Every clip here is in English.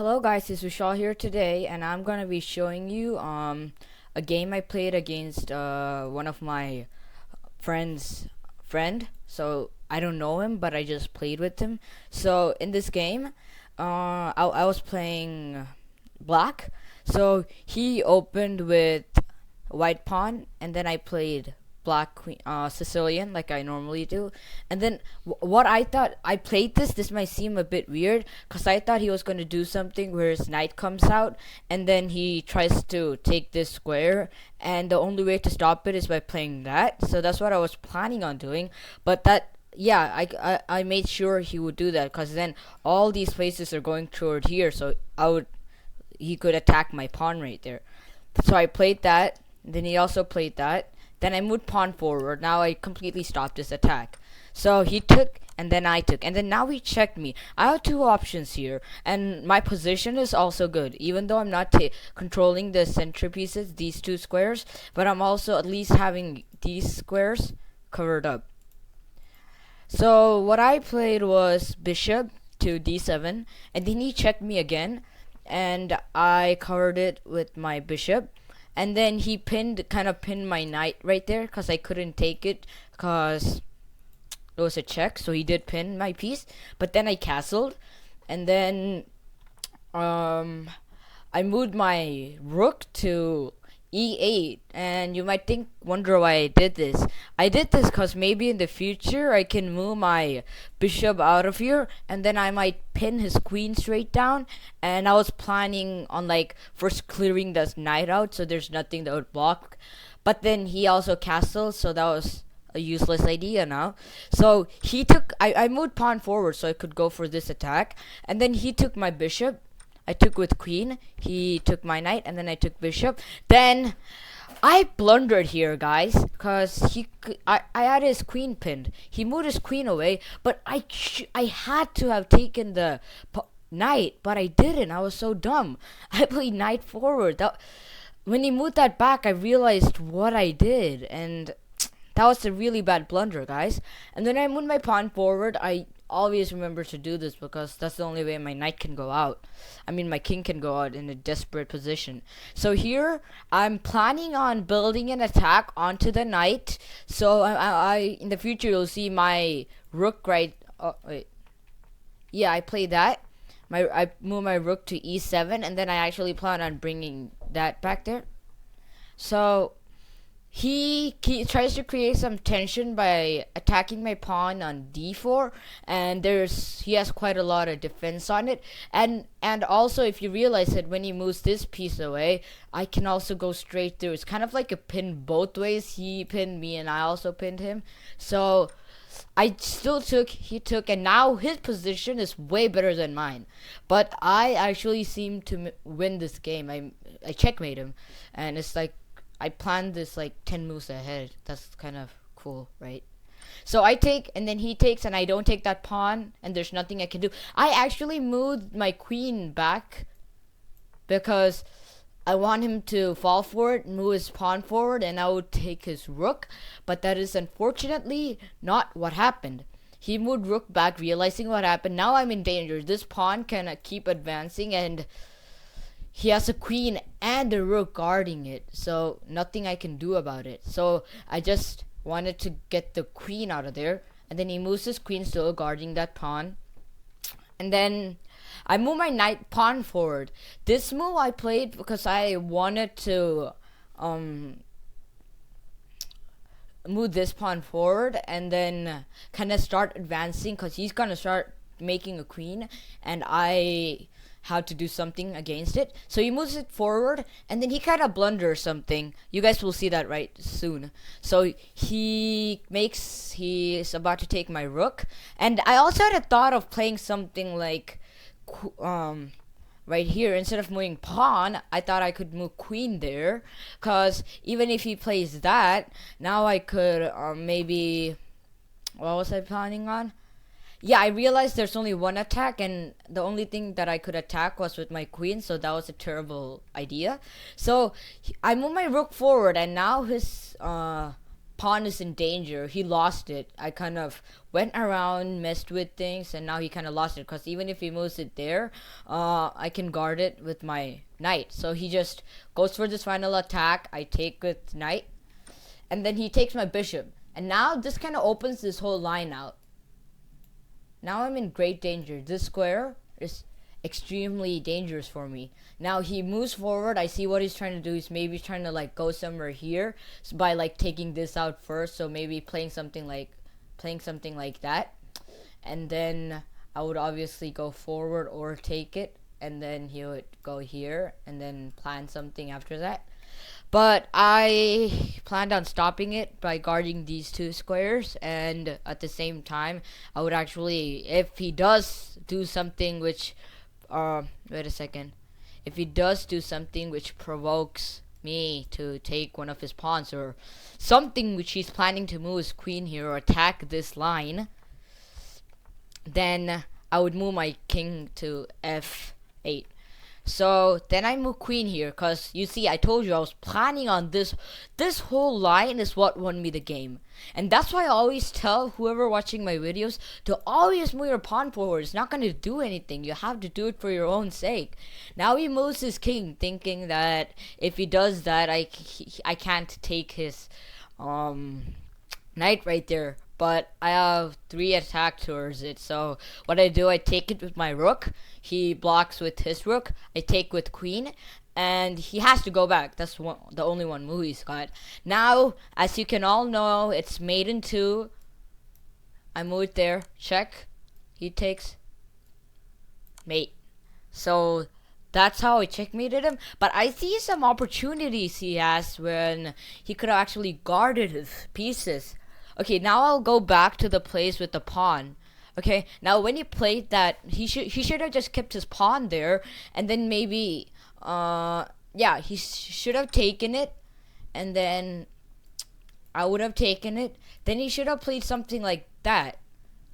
Hello guys, it's Vishal here today, and I'm gonna be showing you a game I played against one of my friend. So I don't know him, but I just played with him. So in this game, I was playing black. So he opened with white pawn, and then I played black queen, Sicilian, like I normally do. And then what I thought, I played this might seem a bit weird, because I thought he was going to do something where his knight comes out and then he tries to take this square, and the only way to stop it is by playing that. So that's what I was planning on doing, but that, yeah, I made sure he would do that, because then all these places are going toward here, so he could attack my pawn right there. So I played that, then he also played that. Then I moved pawn forward. Now I completely stopped his attack. So he took, and then I took, and then now he checked me. I have two options here, and my position is also good, even though I'm not controlling the centerpieces, these two squares, but I'm also at least having these squares covered up. So what I played was bishop to d7, and then he checked me again, and I covered it with my bishop. And then he kind of pinned my knight right there, because I couldn't take it because it was a check. So he did pin my piece, but then I castled, and then I moved my rook to e8, and you might wonder why I did this. I did this because maybe in the future I can move my bishop out of here, and then I might pin his queen straight down. And I was planning on like first clearing this knight out, so there's nothing that would block. But then he also castled, so that was a useless idea now. So he took, I moved pawn forward so I could go for this attack, and then he took my bishop. I took with queen, he took my knight, and then I took bishop. Then I blundered here, guys, because I had his queen pinned. He moved his queen away, but I had to have taken the knight, but I didn't. I was so dumb. I played knight forward. When he moved that back, I realized what I did, and that was a really bad blunder, guys. And then I moved my pawn forward. I always remember to do this because that's the only way my knight can go out. I mean, my king can go out in a desperate position. So here, I'm planning on building an attack onto the knight. So I in the future, you'll see my rook right. Oh, wait. Yeah, I play that. I move my rook to e7, and then I actually plan on bringing that back there. So he tries to create some tension by attacking my pawn on d4, and he has quite a lot of defense on it. And also, if you realize that when he moves this piece away, I can also go straight through. It's kind of like a pin both ways. He pinned me and I also pinned him. So I still took, he took, and now his position is way better than mine. But I actually seem to win this game. I checkmate him, and it's like I planned this like 10 moves ahead. That's kind of cool, right? So I take, and then he takes, and I don't take that pawn, and there's nothing I can do. I actually moved my queen back because I want him to fall for it, move his pawn forward, and I would take his rook. But that is unfortunately not what happened. He moved rook back, realizing what happened. Now I'm in danger. This pawn can keep advancing, and he has a queen and a rook guarding it, so nothing I can do about it. So I just wanted to get the queen out of there, and then he moves his queen, still guarding that pawn. And then I move my knight pawn forward. This move I played because I wanted to move this pawn forward and then kind of start advancing, because he's gonna start making a queen, and I how to do something against it. So he moves it forward, and then he kind of blunders something. You guys will see that right soon. So he's about to take my rook, and I also had a thought of playing something like right here. Instead of moving pawn, I thought I could move queen there, because even if he plays that, now I could maybe, what was I planning on? Yeah, I realized there's only one attack, and the only thing that I could attack was with my queen, so that was a terrible idea. So I move my rook forward, and now his pawn is in danger. He lost it. I kind of went around, messed with things, and now he kind of lost it. Because even if he moves it there, I can guard it with my knight. So he just goes for this final attack. I take with knight. And then he takes my bishop. And now this kind of opens this whole line out. Now I'm in great danger. This square is extremely dangerous for me. Now he moves forward. I see what he's trying to do. He's maybe trying to like go somewhere here by like taking this out first. So maybe playing something like that. And then I would obviously go forward or take it. And then he would go here and then plan something after that. But I planned on stopping it by guarding these two squares, and at the same time, I would actually, if he does do something which, wait a second, if he does do something which provokes me to take one of his pawns, or something which he's planning to move his queen here or attack this line, then I would move my king to f8. So then I move queen here, because you see, I told you I was planning on this. This whole line is what won me the game. And that's why I always tell whoever watching my videos to always move your pawn forward. It's not going to do anything. You have to do it for your own sake. Now he moves his king, thinking that if he does that, I can't take his knight right there. But I have 3 attack towards it. So what I do, I take it with my rook. He blocks with his rook. I take with queen. And he has to go back. That's the only one move he's got. Now, as you can all know, it's mate in 2. I move it there. Check. He takes mate. So that's how I checkmated him. But I see some opportunities he has when he could have actually guarded his pieces. Okay, now I'll go back to the place with the pawn. Okay, now when he played that, he should have just kept his pawn there, and then maybe, yeah, he should have taken it, and then I would have taken it. Then he should have played something like that,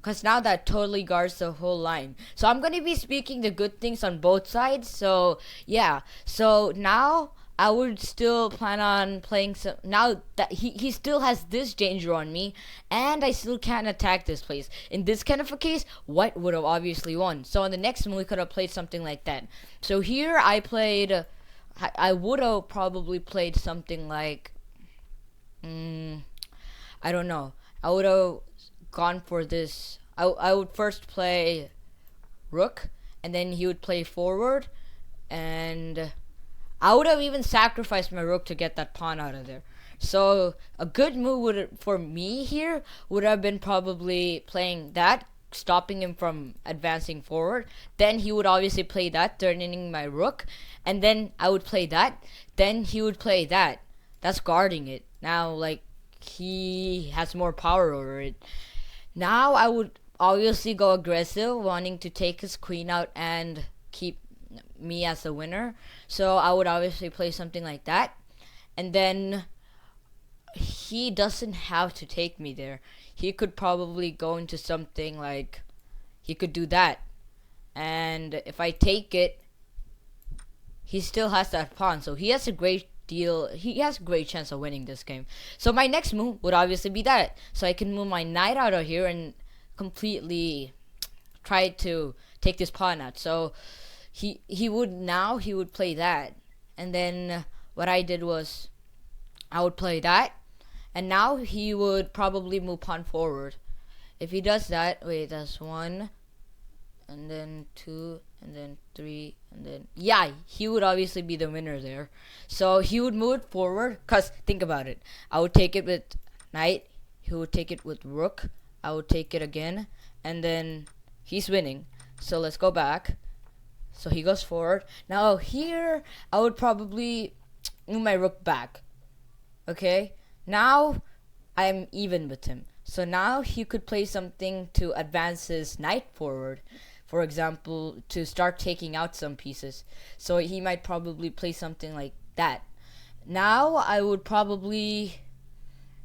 because now that totally guards the whole line. So I'm going to be speaking the good things on both sides. So yeah, so now I would still plan on playing some. Now that he still has this danger on me, and I still can't attack this place. In this kind of a case, white would have obviously won. So on the next move, we could have played something like that. So here I played. I would have probably played something like. I don't know. I would have gone for this. I would first play rook, and then he would play forward, and I would have even sacrificed my rook to get that pawn out of there. So a good move for me here would have been probably playing that, stopping him from advancing forward. Then he would obviously play that, turning my rook, and then I would play that. Then he would play that. That's guarding it. Now, like, he has more power over it. Now I would obviously go aggressive, wanting to take his queen out and keep me as a winner. So I would obviously play something like that, and then he doesn't have to take me there. He could probably go into something like, he could do that, and if I take it, he still has that pawn, so he has a great chance of winning this game. So my next move would obviously be that, so I can move my knight out of here and completely try to take this pawn out. So he would play that, and then what I did was I would play that, and now he would probably move pawn forward. If he does that, wait, that's 1, and then 2, and then 3, and then, yeah, he would obviously be the winner there. So he would move it forward, because think about it, I would take it with knight, he would take it with rook, I would take it again, and then he's winning. So let's go back. So he goes forward. Now here, I would probably move my rook back. Okay? Now, I'm even with him. So now he could play something to advance his knight forward. For example, to start taking out some pieces. So he might probably play something like that. Now, I would probably...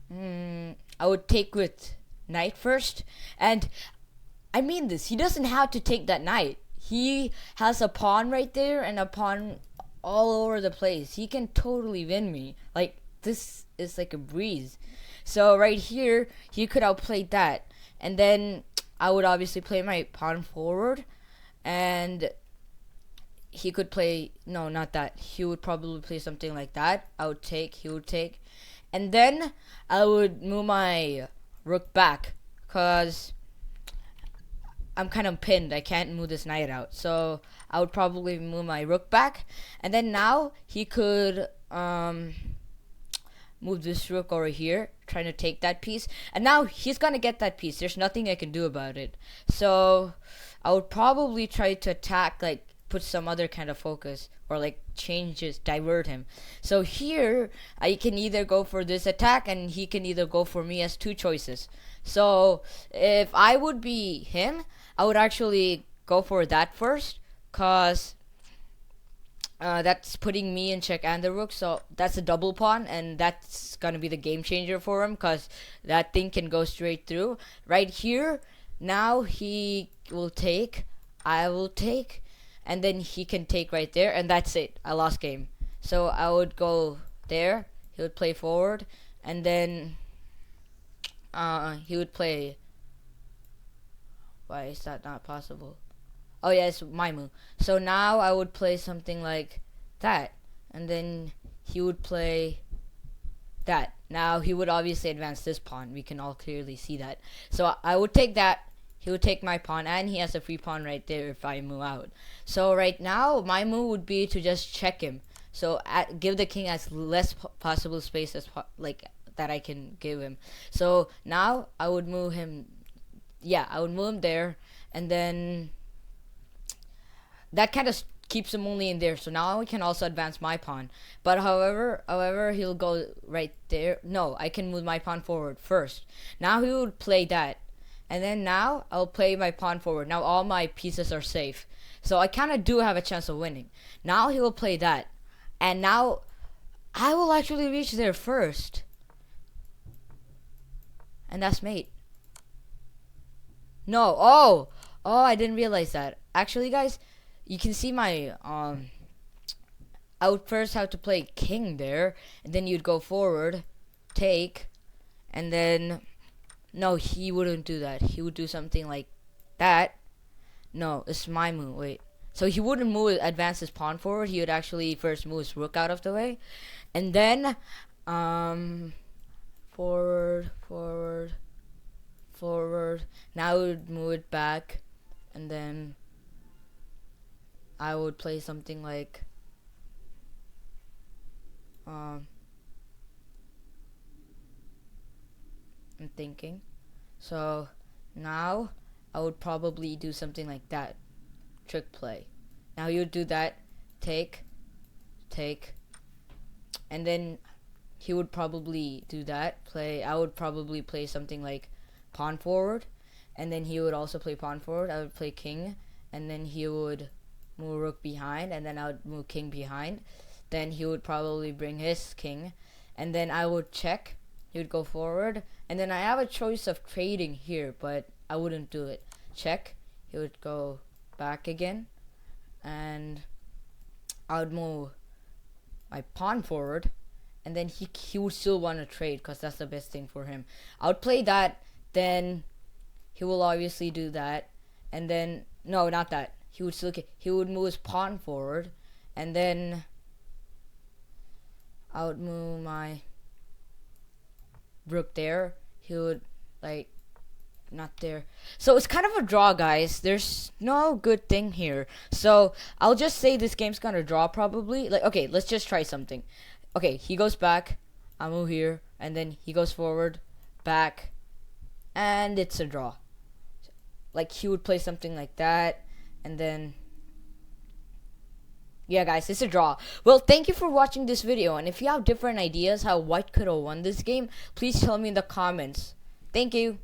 I would take with knight first. And I mean this, he doesn't have to take that knight. He has a pawn right there and a pawn all over the place. He can totally win me. Like, this is like a breeze. So right here, he could outplay that, and then I would obviously play my pawn forward, and he could play, no, not that. He would probably play something like that. I would take, he would take, and then I would move my rook back, cause I'm kind of pinned. I can't move this knight out, so I would probably move my rook back, and then now he could move this rook over here, trying to take that piece, and now he's gonna get that piece. There's nothing I can do about it. So I would probably try to attack, like put some other kind of focus, or like changes, divert him. So here I can either go for this attack, and he can either go for me as two choices. So if I would be him, I would actually go for that first, cause that's putting me in check and the rook, so that's a double pawn, and that's gonna be the game changer for him, cause that thing can go straight through. Right here, now he will take, I will take, and then he can take right there, and that's it. I lost game. So I would go there, he would play forward, and then he would play. Why is that not possible? Oh yeah, it's my move. So now I would play something like that, and then he would play that. Now he would obviously advance this pawn. We can all clearly see that. So I would take that. He would take my pawn, and he has a free pawn right there if I move out. So right now my move would be to just check him. So give the king as less possible space as like that I can give him. So now I would move him. Yeah, I would move him there, and then that kind of keeps him only in there. So now I can also advance my pawn. But however, he'll go right there. No, I can move my pawn forward first. Now he would play that, and then now I'll play my pawn forward. Now all my pieces are safe, so I kind of do have a chance of winning. Now he will play that, and now I will actually reach there first, and that's mate. No, oh, I didn't realize that. Actually, guys, you can see my I would first have to play king there, and then you'd go forward, take, and then no, he wouldn't do that. He would do something like that. No, it's my move. Wait, so he wouldn't advance his pawn forward. He would actually first move his rook out of the way, and then forward. Now I would move it back, and then I would play something like I'm thinking. So now I would probably do something like that. Trick play. Now you would do that, take, and then he would probably do that, play. I would probably play something like pawn forward, and then he would also play pawn forward. I would play king, and then he would move rook behind, and then I would move king behind. Then he would probably bring his king, and then I would check. He would go forward, and then I have a choice of trading here, but I wouldn't do it. Check. He would go back again, and I would move my pawn forward, and then he would still want to trade, because that's the best thing for him. I would play that, then he will obviously do that, and then no, not that. He would move his pawn forward, and then I would move my rook there. He would like not there. So it's kind of a draw, guys. There's no good thing here. So I'll just say this game's gonna draw probably. Like, okay, let's just try something. Okay, he goes back, I move here, and then he goes forward, back, and it's a draw. Like, he would play something like that, and then yeah, guys, it's a draw. Well, thank you for watching this video, and if you have different ideas how white could have won this game, please tell me in the comments. Thank you.